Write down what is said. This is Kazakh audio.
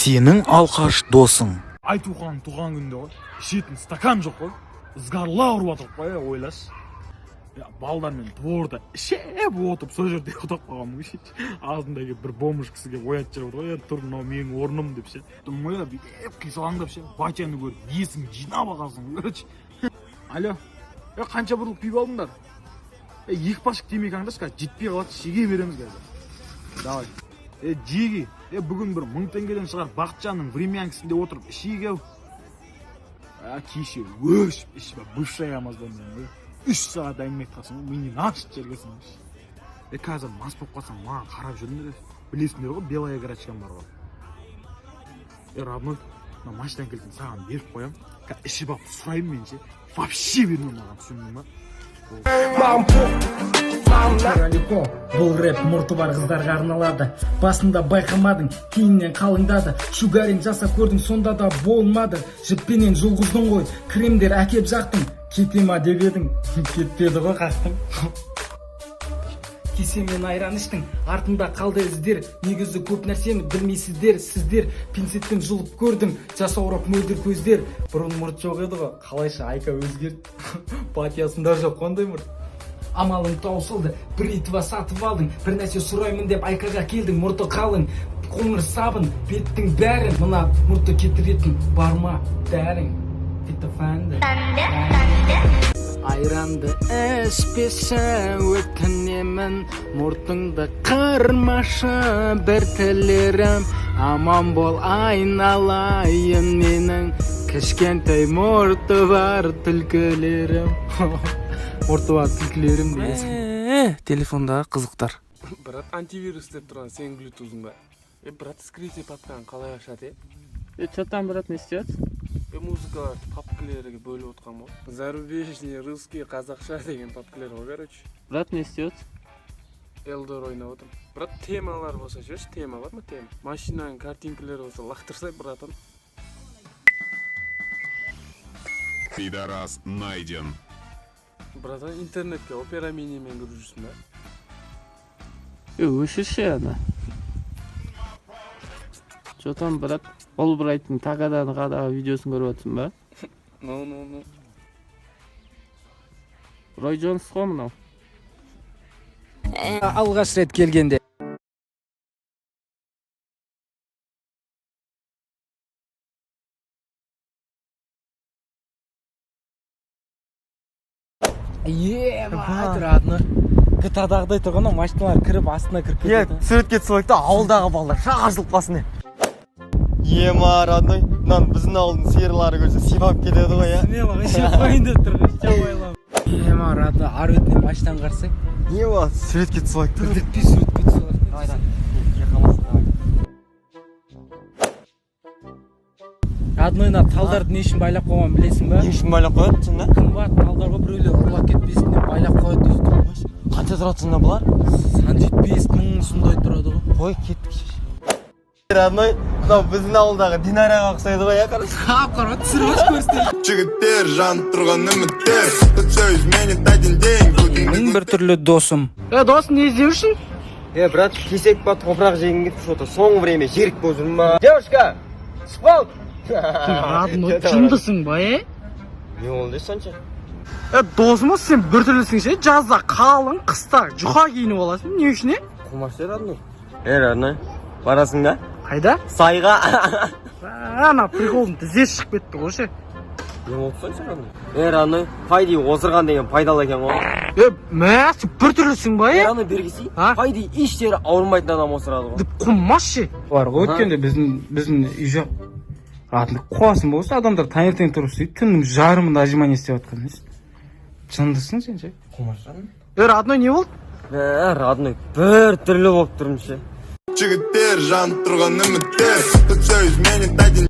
Сенің алқаш досың. Айтухан туған күнде ғой, ішетін стакан жоқ қой, ызғарла ұрып отырып қой, ойлаш. Балдармен дворда ішеп отырып, сол жерде ұтап қалғанмын ғой. Алдында бір бомж кісі келіп оятып жатыр ғой, тұр, мынау менің орным деп ше. Думай бүйтіп қисалаңдап ше, батяны көріп, есің жинап алғансың, короче. Алло, қанша бұрылып күйіп алдыңдар? Екі пашық темекі аңдашы, жетпей қалады, шеге береміз қазір. Давай. Жеги, бүгін бір 1000 теңгеден шығар Бақытжанның времянкісінде отырып ішейік ау. Кеше өшіп ішіп, бывшая амазбанмен 3 сағат әңгіме айтқансың, менен ашық жергесің. Қазір мас болып қалсаң, маған қарап жүріңдер. Білесіңдер ғой, белая грачкам бар ғой. Родной, машинадан келдім, саған беріп қоям. Ішіп алып сұрайым мен ше. Вообще бермей маған, түсіндің ба? Бұл рэп мұрты бар қыздарға арналады. Басында байқамадың, кейіннен қалыңдады. Шугаринг жасап көрдің, сонда да болмады. Жіппенен жұлғыздың ғой, кремдер әкеп жақтың. Кете ма деп едің, кетпеді ғой қақтың. Кесемен айран іштің, артында қалды іздер. Негізі көп нәрсені білмейсіздер. Сіздер пинцеттен жұлып көрдің, жасаурап мөлдір көздер. Бұрын мұрт жоқ еді ғой, қалайша айка өзгерді. Патиясында жоқ қандай мұрт. Амалың таусылды, бір итва сатып алдың. Бір нәрсе сұраймын деп айкаға келдің, мұрты қалың. Қоңыр сабын, беттің бәрін. Мына мұрты кетіретін бар ма дәрің? Фитофанды айранды ішпеші, өтінемін. Мұртыңды қырмашы, бір тілерім. Аман бол айналайын менің. Кішкентай мұрты бар түлкілерім. Мұрты бар түлкілерім дейсің. Телефондағы қызықтар. Брат, антивирус деп тұрған сен Bluetooth'ың ба? Брат, скрипти папканы қалай ашады? Что там, брат, не істейсіз? Музыкаларды папкілерге бөліп отқан бол. Зарубежный, русский, қазақша деген папкілер ғой, короче. Брат, не істейсіз? Элдор ойнап отырмын. Брат, темалар болса жеш, тема бар ма, тема? Машинаның картинкілері болса лақтырсай, братан. Пидорас найден. Братан, интернетке Opera Mini'мен кіріп жүрсің ба? Өшірші ана. Что там, брат? Олбрайттың тағадан қадағы видеосын көріп отырсың ба? Ну. Рой Джонс қой мынау. Алғаш рет келгенде родной. GTA-дағыдай тұрғанда машиналар кіріп астына кіріп кетеді. Суретке түсіп та ауылдағы балалар шағашылып қалсын. Ема, родной, мынаны біздің ауылдың сиырлары көрсе сипап кетеді ғой, я. Не бар, ішіп қойын деп тұр, ішіп ойлам. Ема, родной, ар өтінен машинадан қарсай. Ема, суретке түсіп та. Күдікпей суретке түсіп алады. Роднойна талдарды не үшін байлап қойған білесің ба? Не үшін байлап қояды сен, да? Қымбат талдарға біреулер ұрлап кетпесін деп байлап қояды дейсің. Қанша тұрады сонда бұлар? Сан 75.000 сондай тұрады ғой. Қой, кеттік. Родной, мынау біздің ауылдағы Динараға ұқсайды ғой, я, короче. Қара, түсіріп көрсетейін. Жігіттер жанып тұрған үміттер, сөз менен тайдың дейін. Мен бір түрлі досым. Досым не іздеушін? Брат, кесек па топырақ жегін кетіп что-то соңғы время жерік болып жүрмін ба? Девушка, спал! Родной, жындысың ба, Не болды сонша? Досым осы сен бір түрлісің ше, жазда қалың, қыста жұқа киініп аласың, не үшін, Құмашты, родной. Родной, барасың да? Қайда? Сайға. Ана приколдың тізе шығып кетті ғой ше. Не болды сонша, родной? Родной, пайди осырған деген пайдалы екен ғой. Мә, сен бір түрлісің ба, Родной, бергісей, пайди иштері ауырмайтын адам осырады ғой. Құмаш ше. Бар ғой, өткенде біздің үй жоқ. Родной, қуасың болса, адамдар таңертең тұрып істейді, түннің жарымында ажимание істеп жатқан емес. Жындысың сен ше. Құмаш, родной. Родной, не болды? Родной, бір түрлі болып тұрмын ше. Жігіттер жанып тұрған үміттер, сөз менен тайдың